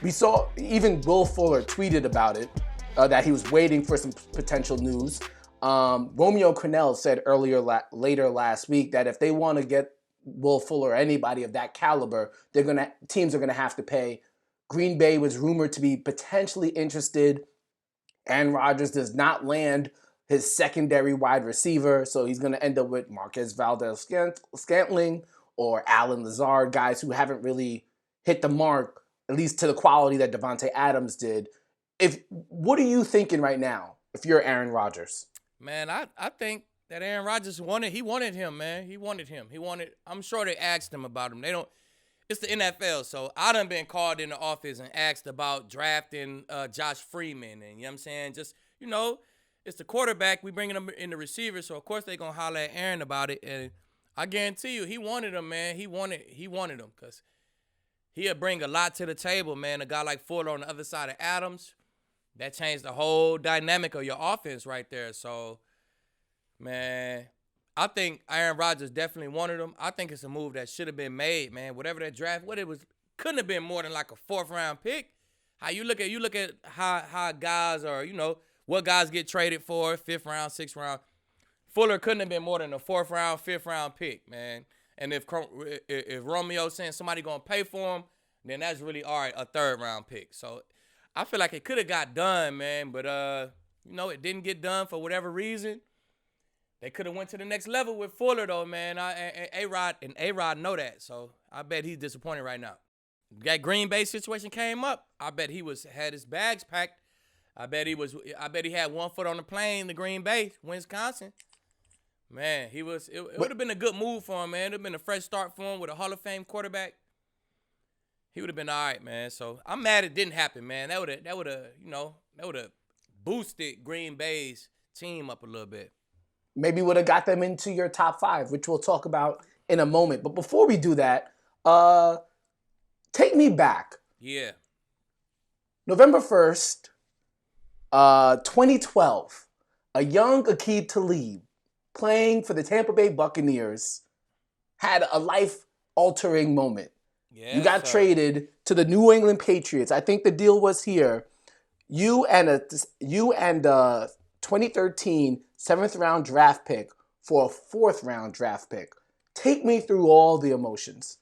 We saw even Will Fuller tweeted about it, that he was waiting for some potential news. Romeo Crennel said later last week that if they want to get Will Fuller or anybody of that caliber, teams are gonna have to pay. Green Bay was rumored to be potentially interested. Aaron Rodgers does not land his secondary wide receiver, so he's going to end up with Marquez Valdes-Scantling or Alan Lazard, guys who haven't really hit the mark, at least to the quality that Devontae Adams did. What are you thinking right now if you're Aaron Rodgers? Man, I think that Aaron Rodgers wanted him, man. I'm sure they asked him about him. It's the NFL, so I done been called in the office and asked about drafting Josh Freeman, and you know what I'm saying? Just, it's the quarterback. We bringing him in the receiver, so of course they going to holler at Aaron about it, and I guarantee you he wanted him, man. He wanted him because he'll bring a lot to the table, man. A guy like Fuller on the other side of Adams, that changed the whole dynamic of your offense right there. So, man, I think Aaron Rodgers definitely wanted him. I think it's a move that should have been made, man. Whatever that draft, couldn't have been more than like a 4th round pick. How you look at how guys are, what guys get traded for, 5th round, 6th round. Fuller couldn't have been more than a 4th round, 5th round pick, man. And if Romeo's saying somebody gonna pay for him, then that's really all right, a 3rd round pick. So I feel like it could have got done, man, but it didn't get done for whatever reason. They could have went to the next level with Fuller, though, man. A-Rod know that, so I bet he's disappointed right now. That Green Bay situation came up. I bet he had his bags packed. I bet he had one foot on the plane to Green Bay, Wisconsin. Man, it would have been a good move for him, man. It would have been a fresh start for him with a Hall of Fame quarterback. He would have been all right, man. So I'm mad it didn't happen, man. That would have boosted Green Bay's team up a little bit. Maybe would have got them into your top 5, which we'll talk about in a moment. But before we do that, take me back. Yeah. November 1st, 2012, a young Aqib Talib playing for the Tampa Bay Buccaneers had a life-altering moment. Yeah, you got traded to the New England Patriots. I think the deal was here. You and a 2013 7th round draft pick for a 4th round draft pick. Take me through all the emotions.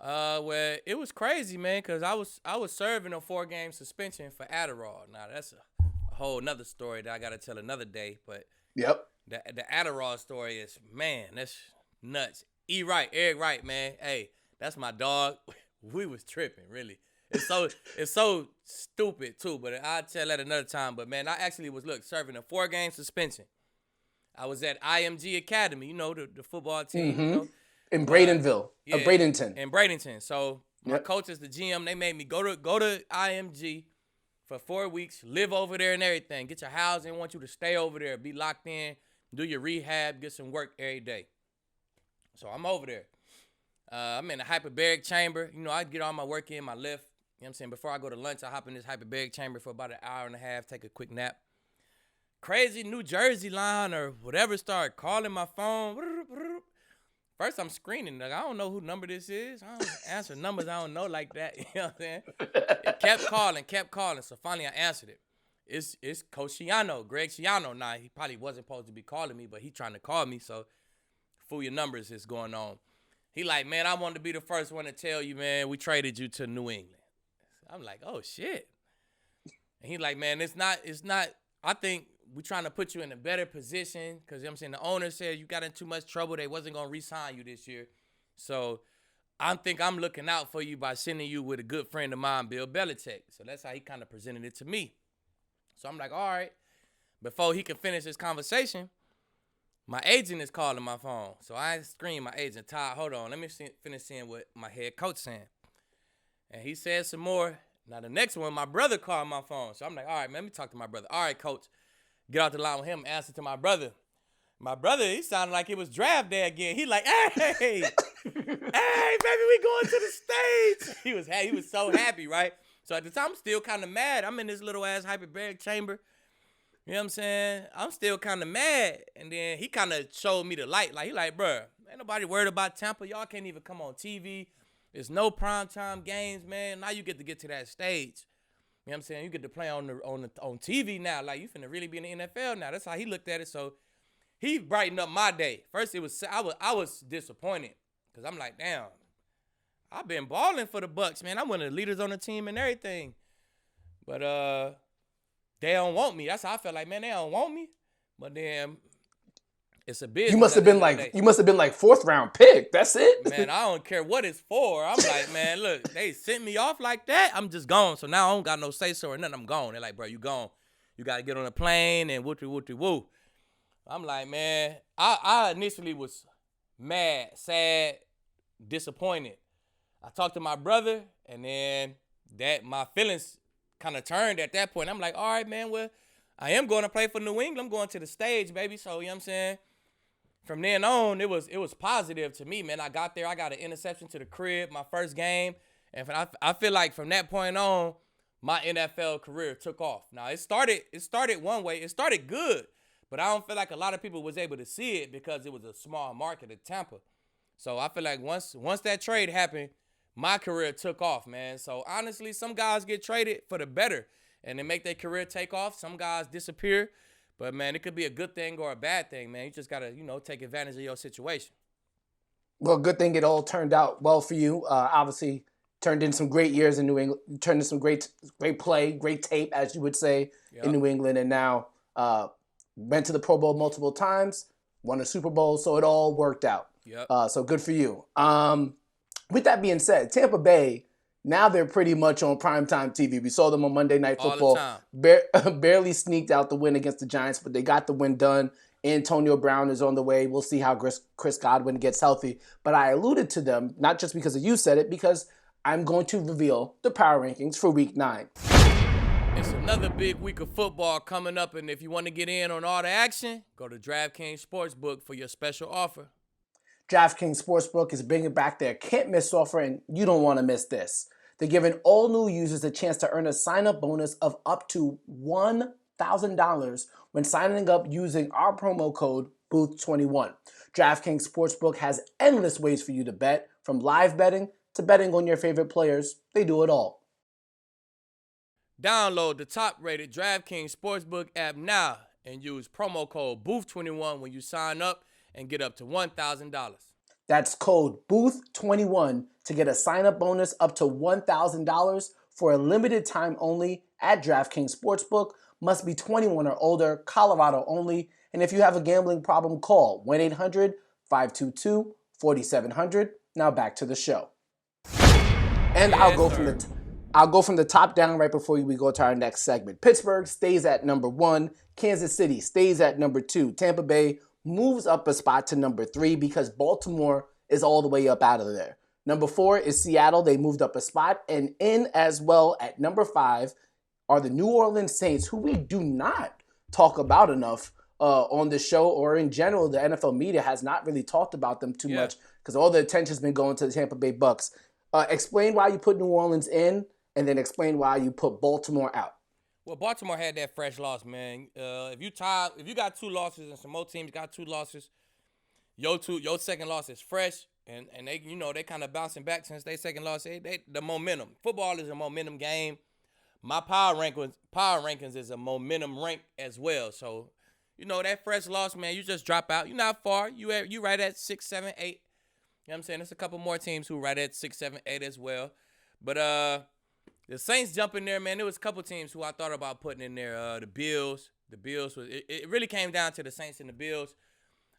Well, it was crazy, man, because I was serving a 4-game suspension for Adderall. Now that's a whole nother story that I got to tell another day. But yep, the Adderall story is, man, that's nuts. Eric Wright, man, hey, that's my dog. We was tripping, really. It's so stupid too, but I'll tell that another time. But man, I actually was serving a 4-game suspension. I was at IMG Academy, the football team. Mm-hmm. In Bradenville, Bradenton. In Bradenton. So my coaches, the GM, they made me go to IMG for 4 weeks, live over there and everything. Get your housing, want you to stay over there, be locked in, do your rehab, get some work every day. So I'm over there. I'm in a hyperbaric chamber. I get all my work in, my lift. You know what I'm saying? Before I go to lunch, I hop in this hyperbaric chamber for about an hour and a half, take a quick nap. Crazy New Jersey line or whatever started calling my phone. First, I'm screening. Like, I don't know who number this is. I don't answer numbers I don't know like that. You know what I'm saying? It kept calling. So finally, I answered it. It's Coach Schiano, Greg Schiano. Now, he probably wasn't supposed to be calling me, but he trying to call me. So, fool your numbers is going on. He like, man, I wanted to be the first one to tell you, man, we traded you to New England. I'm like, oh, shit. And he like, man, it's not. I think we're trying to put you in a better position because, you know what I'm saying, the owner said you got in too much trouble. They wasn't going to re-sign you this year. So I think I'm looking out for you by sending you with a good friend of mine, Bill Belichick. So that's how he kind of presented it to me. So I'm like, all right. Before he can finish his conversation, my agent is calling my phone. So I screamed my agent, Todd, hold on. Let me finish seeing what my head coach saying. And he said some more. Now, the next one, my brother called my phone. So I'm like, all right, man, let me talk to my brother. All right, coach. Get out the line with him, answer to my brother. My brother, he sounded like it was draft day again. He like, hey, hey, baby, we going to the States. He was so happy, right? So at the time, I'm still kind of mad. I'm in this little ass hyperbaric chamber. You know what I'm saying? I'm still kind of mad. And then he kind of showed me the light. Like, he like, bruh, ain't nobody worried about Tampa. Y'all can't even come on TV. It's no primetime games, man. Now you get to that stage. You know what I'm saying? You get to play on TV now. Like, you finna really be in the NFL now. That's how he looked at it. So he brightened up my day. First, I was disappointed because I'm like, damn, I've been balling for the Bucks, man. I'm one of the leaders on the team and everything. But they don't want me. That's how I felt like, man, they don't want me. But then it's a business. You must have been like fourth round pick. That's it. Man, I don't care what it's for. I'm like, man, look, they sent me off like that. I'm just gone. So now I don't got no say so or nothing. I'm gone. They're like, bro, you gone. You got to get on a plane and woo. I'm like, man, I initially was mad, sad, disappointed. I talked to my brother, and then my feelings kind of turned at that point. I'm like, all right, man, well, I am going to play for New England. I'm going to the stage, baby. So, you know what I'm saying? From then on, it was positive to me, man. I got there. I got an interception to the crib, my first game. And I feel like from that point on, my NFL career took off. Now, it started one way. It started good, but I don't feel like a lot of people was able to see it because it was a small market in Tampa. So I feel like once that trade happened, my career took off, man. So honestly, some guys get traded for the better and they make their career take off. Some guys disappear. But, man, it could be a good thing or a bad thing, man. You just got to, take advantage of your situation. Well, good thing it all turned out well for you. Obviously, turned in some great years in New England. Turned in some great play, great tape, as you would say, in New England. And now went to the Pro Bowl multiple times, won a Super Bowl. So it all worked out. Yep. So good for you. With that being said, Tampa Bay, now they're pretty much on primetime TV. We saw them on Monday Night Football. All the time. Barely sneaked out the win against the Giants, but they got the win done. Antonio Brown is on the way. We'll see how Chris Godwin gets healthy. But I alluded to them, not just because you said it, because I'm going to reveal the power rankings for Week 9. It's another big week of football coming up, and if you want to get in on all the action, go to DraftKings Sportsbook for your special offer. DraftKings Sportsbook is bringing back their can't-miss offer, and you don't want to miss this. They're giving all new users a chance to earn a sign-up bonus of up to $1,000 when signing up using our promo code BOOTH21. DraftKings Sportsbook has endless ways for you to bet, from live betting to betting on your favorite players. They do it all. Download the top-rated DraftKings Sportsbook app now and use promo code BOOTH21 when you sign up and get up to $1,000. That's code BOOTH21 to get a sign-up bonus up to $1,000 for a limited time only at DraftKings Sportsbook. Must be 21 or older, Colorado only. And if you have a gambling problem, call 1-800-522-4700. Now back to the show. And yes, I'll go from the top down right before we go to our next segment. Pittsburgh stays at number 1. Kansas City stays at number 2. Tampa Bay moves up a spot to number 3 because Baltimore is all the way up out of there. Number 4 is Seattle. They moved up a spot. And in as well at number 5 are the New Orleans Saints, who we do not talk about enough on the show, or in general, the NFL media has not really talked about them too much because all the attention's been going to the Tampa Bay Bucks. Explain why you put New Orleans in, and then explain why you put Baltimore out. Well, Baltimore had that fresh loss, man. If you got 2 losses and some more teams got 2 losses, your second loss is fresh, and they they kind of bouncing back since their second loss. The momentum. Football is a momentum game. My power rankings is a momentum rank as well. So, that fresh loss, man, you just drop out. You're not far. You right at 6, 7, 8. You know what I'm saying? There's a couple more teams who right at 6, 7, 8 as well. But the Saints jump in there, man. There was a couple teams who I thought about putting in there. The Bills. The Bills was it really came down to the Saints and the Bills.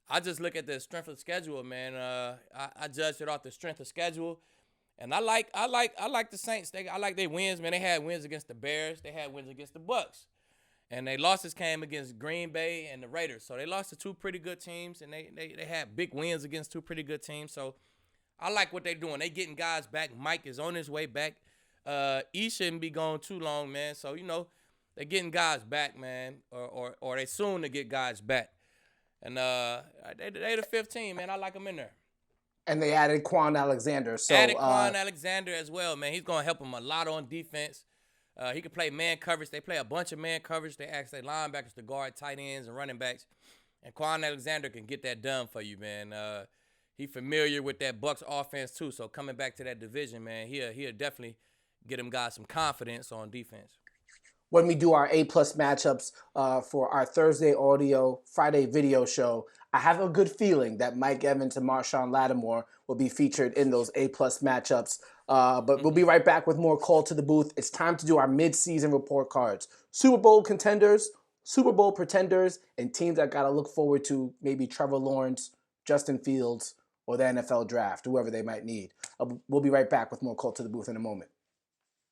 I just look at the strength of schedule, man. I judged it off the strength of schedule, and I like the Saints. I like their wins, man. They had wins against the Bears. They had wins against the Bucks, and their losses came against Green Bay and the Raiders. So they lost to 2 pretty good teams, and they had big wins against 2 pretty good teams. So I like what they're doing. They getting guys back. Mike is on his way back. He shouldn't be gone too long, man. So they're getting guys back, man, or they soon to get guys back. And they the 15, man. I like them in there. And they added Quan Alexander. So added Quan Alexander as well, man. He's going to help them a lot on defense. He can play man coverage. They play a bunch of man coverage. They ask their linebackers to guard tight ends and running backs. And Quan Alexander can get that done for you, man. he familiar with that Bucks offense too. So coming back to that division, man, he'll definitely get them guys some confidence on defense. When we do our A-plus matchups for our Thursday audio, Friday video show, I have a good feeling that Mike Evans and Marshawn Lattimore will be featured in those A-plus matchups. But we'll be right back with more Call to the Booth. It's time to do our mid-season report cards. Super Bowl contenders, Super Bowl pretenders, and teams that got to look forward to maybe Trevor Lawrence, Justin Fields, or the NFL draft, whoever they might need. We'll be right back with more Call to the Booth in a moment.